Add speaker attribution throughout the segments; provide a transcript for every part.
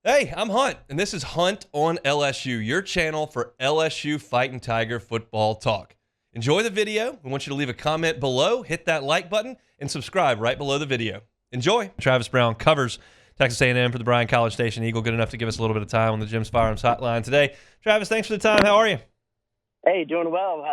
Speaker 1: Hey, I'm Hunt, and this is Hunt on LSU, your channel for LSU Fighting Tiger football talk. Enjoy the video. We want you to leave a comment below, hit that like button, and subscribe right below the video. Enjoy. Travis Brown covers Texas A&M for the Bryan College Station Eagle. Good enough to give us a little bit of time on the Jim's Firearms Hotline today. Travis, thanks for the time. How are you?
Speaker 2: Hey, doing well.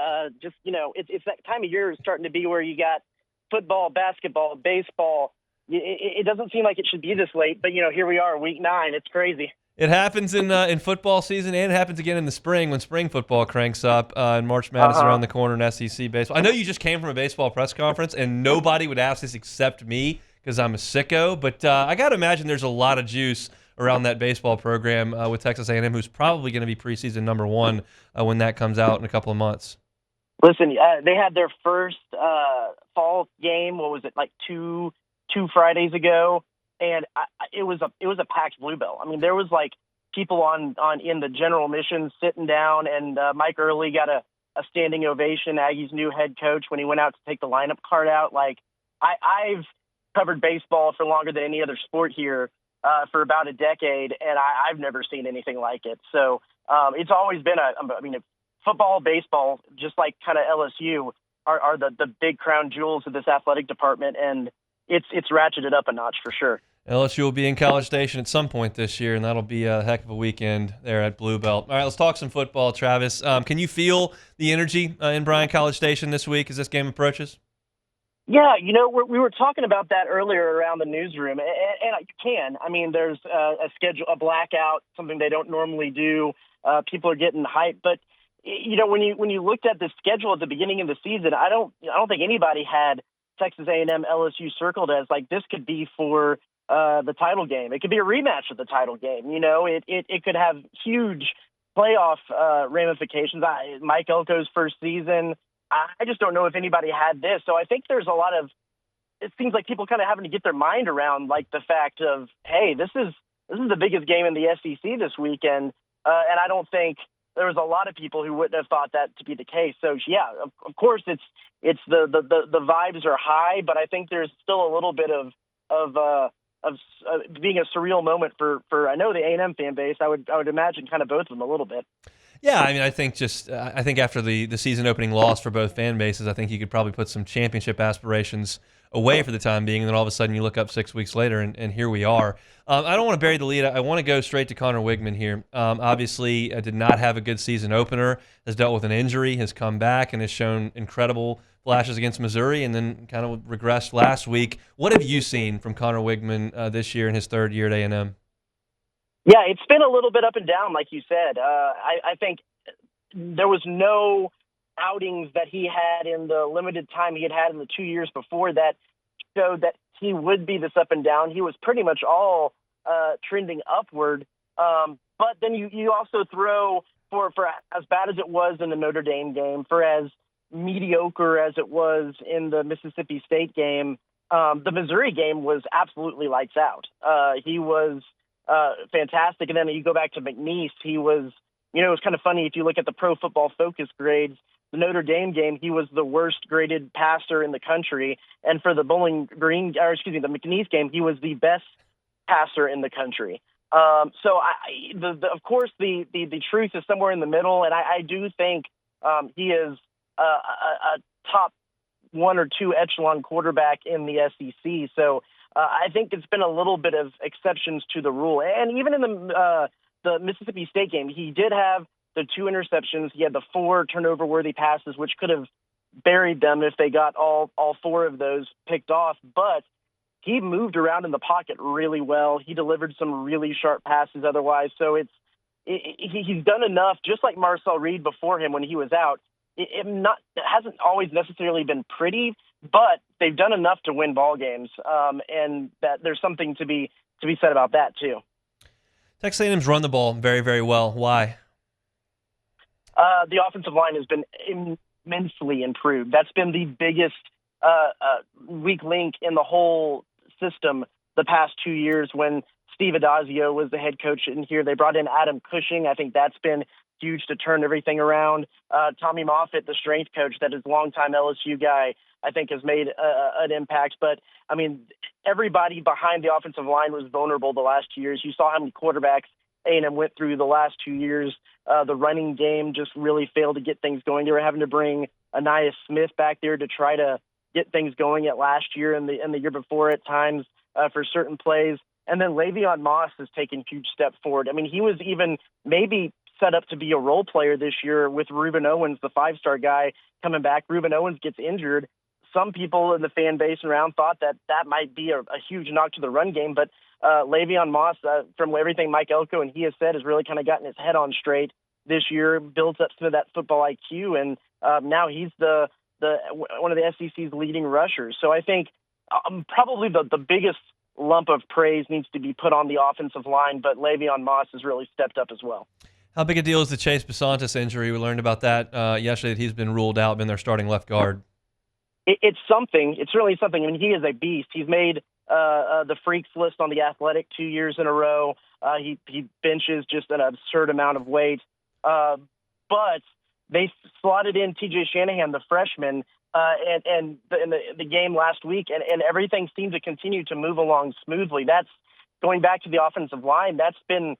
Speaker 2: It's that time of year starting to be where you got football, basketball, baseball. It doesn't seem like it should be this late, but here we are, week 9. It's crazy.
Speaker 1: It happens in football season, and it happens again in the spring when spring football cranks up, and March Madness is around the corner in SEC baseball. I know you just came from a baseball press conference, and nobody would ask this except me because I'm a sicko, but I got to imagine there's a lot of juice around that baseball program with Texas A&M, who's probably going to be preseason number 1 when that comes out in a couple of months.
Speaker 2: Listen, they had their first fall game. What was it, like two Fridays ago? And it was a packed Bluebell. I mean, there was like people on in the general mission sitting down, and Mike Early got a standing ovation. Aggies' new head coach when he went out to take the lineup card out. Like I've covered baseball for longer than any other sport here for about a decade, and I've never seen anything like it. So it's always been football, baseball, just like kind of LSU are the big crown jewels of this athletic department, and it's ratcheted up a notch for sure.
Speaker 1: LSU will be in College Station at some point this year, and that'll be a heck of a weekend there at Blue Belt. All right, let's talk some football, Travis. Can you feel the energy in Bryan College Station this week as this game approaches?
Speaker 2: Yeah, we were talking about that earlier around the newsroom, and you can. I mean, there's a blackout, something they don't normally do. People are getting hyped, but when you looked at the schedule at the beginning of the season, I don't think anybody had Texas A&M LSU circled as like this could be for the title game. It could be a rematch of the title game. It could have huge playoff ramifications. Mike Elko's first season. I just don't know if anybody had this. So I think there's a lot of, it seems like people kind of having to get their mind around like the fact of, hey, this is the biggest game in the SEC this weekend. And I don't think there was a lot of people who wouldn't have thought that to be the case. So yeah, of course it's the vibes are high, but I think there's still a little bit of being a surreal moment for I know the A&M fan base. I would imagine kind of both of them a little bit.
Speaker 1: Yeah, I mean, I think after the season opening loss for both fan bases, I think you could probably put some championship aspirations away for the time being, and then all of a sudden you look up 6 weeks later, and here we are. I don't want to bury the lead. I want to go straight to Connor Weigman here. Obviously, did not have a good season opener, has dealt with an injury, has come back, and has shown incredible flashes against Missouri, and then kind of regressed last week. What have you seen from Connor Weigman this year in his third year at A&M?
Speaker 2: Yeah, it's been a little bit up and down, like you said. I think there was no outings that he had in the limited time he had in the 2 years before that showed that he would be this up and down. He was pretty much all trending upward. But then you also throw for as bad as it was in the Notre Dame game, for as mediocre as it was in the Mississippi State game, the Missouri game was absolutely lights out. He was fantastic. And then you go back to McNeese, he was, it was kind of funny if you look at the Pro Football Focus grades, the Notre Dame game, he was the worst graded passer in the country. And for the the McNeese game, he was the best passer in the country. Of course, the truth is somewhere in the middle. And I do think he is a top 1 or 2 echelon quarterback in the SEC. So I think it's been a little bit of exceptions to the rule. And even in the Mississippi State game, he did have the 2 interceptions. He had the 4 turnover-worthy passes, which could have buried them if they got all 4 of those picked off. But he moved around in the pocket really well. He delivered some really sharp passes otherwise. So he's done enough, just like Marcel Reed before him when he was out. It hasn't always necessarily been pretty, but they've done enough to win ball games, and that there's something to be said about that too.
Speaker 1: Texas A&M's run the ball very, very well. Why?
Speaker 2: The offensive line has been immensely improved. That's been the biggest weak link in the whole system the past 2 years when Steve Adazio was the head coach in here. They brought in Adam Cushing. I think that's been huge to turn everything around. Tommy Moffitt, the strength coach, that is longtime LSU guy, I think has made an impact. But, I mean, everybody behind the offensive line was vulnerable the last 2 years. You saw how many quarterbacks A&M went through the last 2 years. The running game just really failed to get things going. They were having to bring Anaya Smith back there to try to get things going at last year and the year before at times for certain plays. And then Le'Veon Moss has taken huge steps forward. I mean, he was even maybe set up to be a role player this year with Reuben Owens, the 5-star guy, coming back. Reuben Owens gets injured. Some people in the fan base around thought that might be a huge knock to the run game, but Le'Veon Moss, from everything Mike Elko and he has said, has really kind of gotten his head on straight this year, built up some of that football IQ, and now he's the one of the SEC's leading rushers. So I think probably the biggest lump of praise needs to be put on the offensive line, but Le'Veon Moss has really stepped up as well.
Speaker 1: How big a deal is the Chase Bisontis injury? We learned about that yesterday, that he's been ruled out, been their starting left guard.
Speaker 2: It's something. It's really something. I mean, he is a beast. He's made the freaks list on The Athletic 2 years in a row. He benches just an absurd amount of weight. But they slotted in T.J. Shanahan, the freshman, and the game last week, and everything seemed to continue to move along smoothly. That's going back to the offensive line. That's been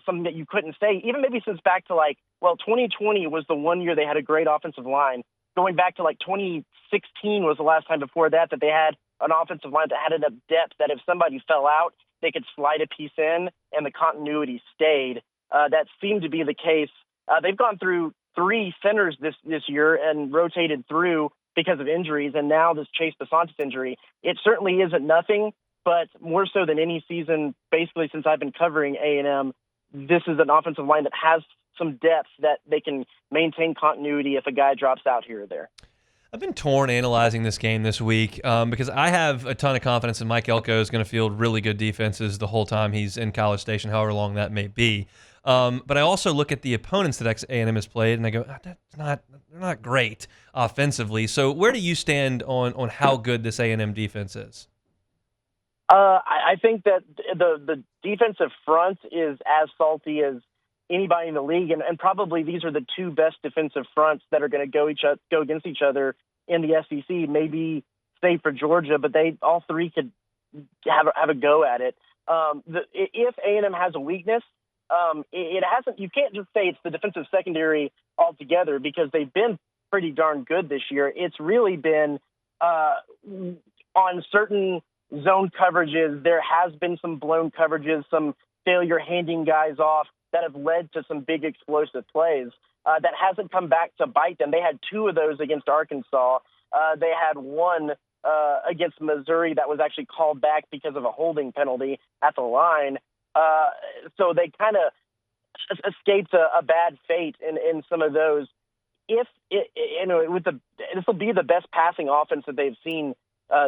Speaker 2: something that you couldn't say, even maybe since back to 2020 was the one year they had a great offensive line. Going back to 2016 was the last time before that they had an offensive line that had enough depth that if somebody fell out, they could slide a piece in and the continuity stayed. That seemed to be the case. They've gone through 3 centers this year and rotated through because of injuries, and now this Chase Bisontis injury. It certainly isn't nothing, but more so than any season, basically since I've been covering A&M, this is an offensive line that has some depth that they can maintain continuity if a guy drops out here or there.
Speaker 1: I've been torn analyzing this game this week because I have a ton of confidence in Mike Elko is going to field really good defenses the whole time he's in College Station, however long that may be. But I also look at the opponents that Texas A&M has played, and I go, they're not great offensively. So where do you stand on how good this A&M defense is?
Speaker 2: I think that the defensive front is as salty as anybody in the league, and probably these are the 2 best defensive fronts that are going to go against each other in the SEC. Maybe save for Georgia, but they all 3 could have a go at it. If A&M has a weakness, it hasn't. You can't just say it's the defensive secondary altogether because they've been pretty darn good this year. It's really been on certain zone coverages. There has been some blown coverages, some failure handing guys off that have led to some big explosive plays that hasn't come back to bite them. They had 2 of those against Arkansas. They had 1 against Missouri that was actually called back because of a holding penalty at the line. So they kind of escaped a bad fate in some of those. If this will be the best passing offense that they've seen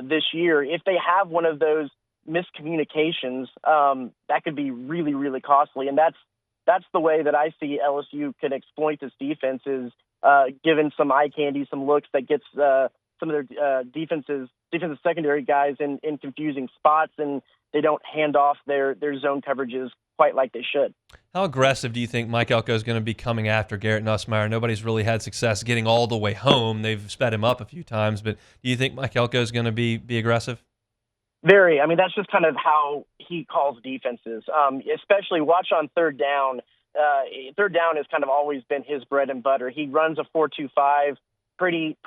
Speaker 2: this year. If they have one of those miscommunications, that could be really, really costly. And that's the way that I see LSU can exploit this defense is given some eye candy, some looks that gets some of their defensive secondary guys in confusing spots, and they don't hand off their zone coverages quite like they should.
Speaker 1: How aggressive do you think Mike Elko is going to be coming after Garrett Nussmeier? Nobody's really had success getting all the way home. They've sped him up a few times, but do you think Mike Elko is going to be aggressive?
Speaker 2: Very. I mean, that's just kind of how he calls defenses, especially watch on third down. Third down has kind of always been his bread and butter. He runs a 4-2-5 pretty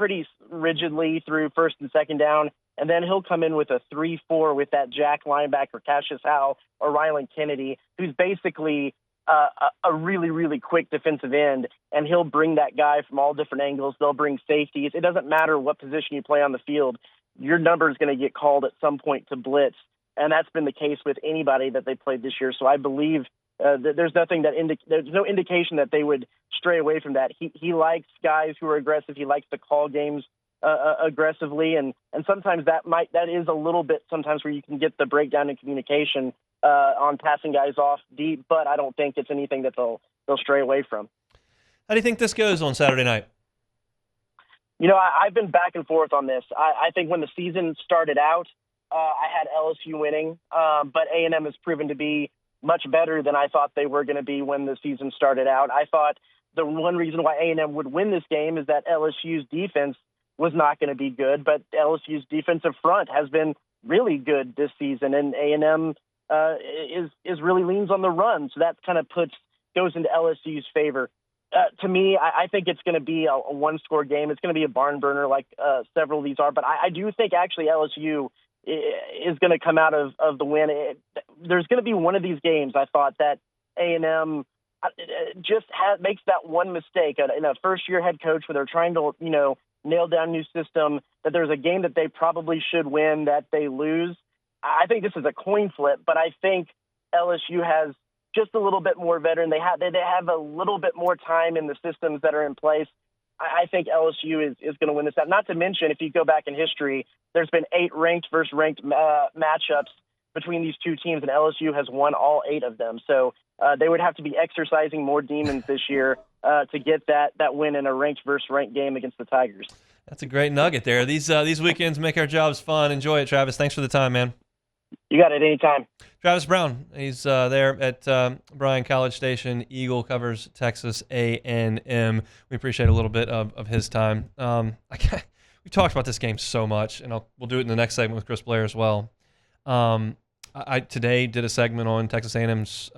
Speaker 2: rigidly through first and second down, and then he'll come in with a 3-4 with that jack linebacker, Cassius Howell or Rylan Kennedy, who's basically a really, really quick defensive end, and he'll bring that guy from all different angles. They'll bring safeties. It doesn't matter what position you play on the field. Your number is going to get called at some point to blitz, and that's been the case with anybody that they played this year. So I believe that there's no indication that they would stray away from that. He likes guys who are aggressive. He likes to call games aggressively, and sometimes that is a little bit sometimes where you can get the breakdown in communication on passing guys off deep, but I don't think it's anything that they'll stray away from.
Speaker 1: How do you think this goes on Saturday night?
Speaker 2: You know, I've been back and forth on this. I think when the season started out, I had LSU winning, but A&M has proven to be much better than I thought they were going to be when the season started out. I thought the one reason why A&M would win this game is that LSU's defense was not going to be good, but LSU's defensive front has been really good this season, and A&M is really leans on the run, so that kind of goes into LSU's favor. To me, I think it's going to be a one-score game. It's going to be a barn burner like several of these are, but I do think actually LSU is going to come out of the win. There's going to be one of these games, I thought, that A&M just makes that one mistake in a first-year head coach where they're trying to, nail down a new system, that there's a game that they probably should win that they lose. I think this is a coin flip, but I think LSU has just a little bit more veteran. They have a little bit more time in the systems that are in place. I think LSU is going to win this out. Not to mention, if you go back in history, there's been 8 ranked versus ranked matchups between these two teams, and LSU has won all 8 of them. So they would have to be exercising more demons this year to get that win in a ranked versus ranked game against the Tigers.
Speaker 1: That's a great nugget there. These weekends make our jobs fun. Enjoy it, Travis. Thanks for the time, man.
Speaker 2: You got it anytime.
Speaker 1: Travis Brown, he's there at Bryan College Station. Eagle covers Texas A&M. We appreciate a little bit of his time. We talked about this game so much, and we'll do it in the next segment with Chris Blair as well. I today did a segment on Texas A&M's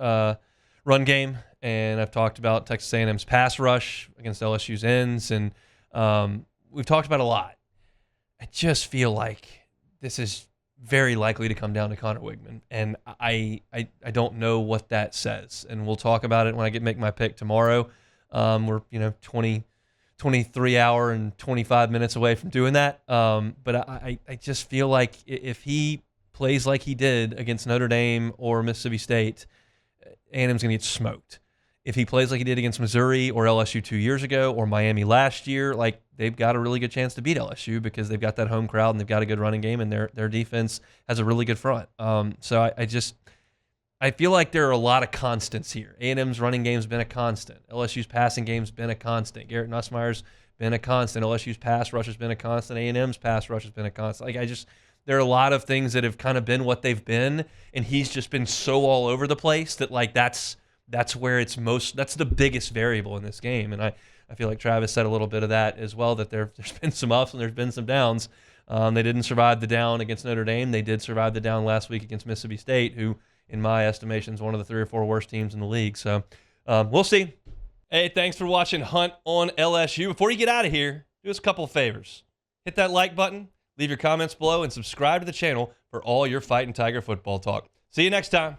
Speaker 1: run game, and I've talked about Texas A&M's pass rush against LSU's ends, and we've talked about a lot. I just feel like this is very likely to come down to Connor Weigman, and I don't know what that says, and we'll talk about it when I make my pick tomorrow. We're 23 hour and 25 minutes away from doing that, but I just feel like if he plays like he did against Notre Dame or Mississippi State, A&M's going to get smoked. If he plays like he did against Missouri or LSU 2 years ago or Miami last year, they've got a really good chance to beat LSU because they've got that home crowd and they've got a good running game and their defense has a really good front. So I feel like there are a lot of constants here. A&M's running game's been a constant. LSU's passing game's been a constant. Garrett Nussmeier's been a constant. LSU's pass rush has been a constant. A&M's pass rush has been a constant. There are a lot of things that have kind of been what they've been, and he's just been so all over the place that that's where that's the biggest variable in this game. And I feel like Travis said a little bit of that as well, that there's been some ups and there's been some downs. They didn't survive the down against Notre Dame. They did survive the down last week against Mississippi State, who, in my estimation, is one of the 3 or 4 worst teams in the league. So we'll see. Hey, thanks for watching Hunt on LSU. Before you get out of here, do us a couple of favors. Hit that like button, leave your comments below, and subscribe to the channel for all your Fighting Tiger football talk. See you next time.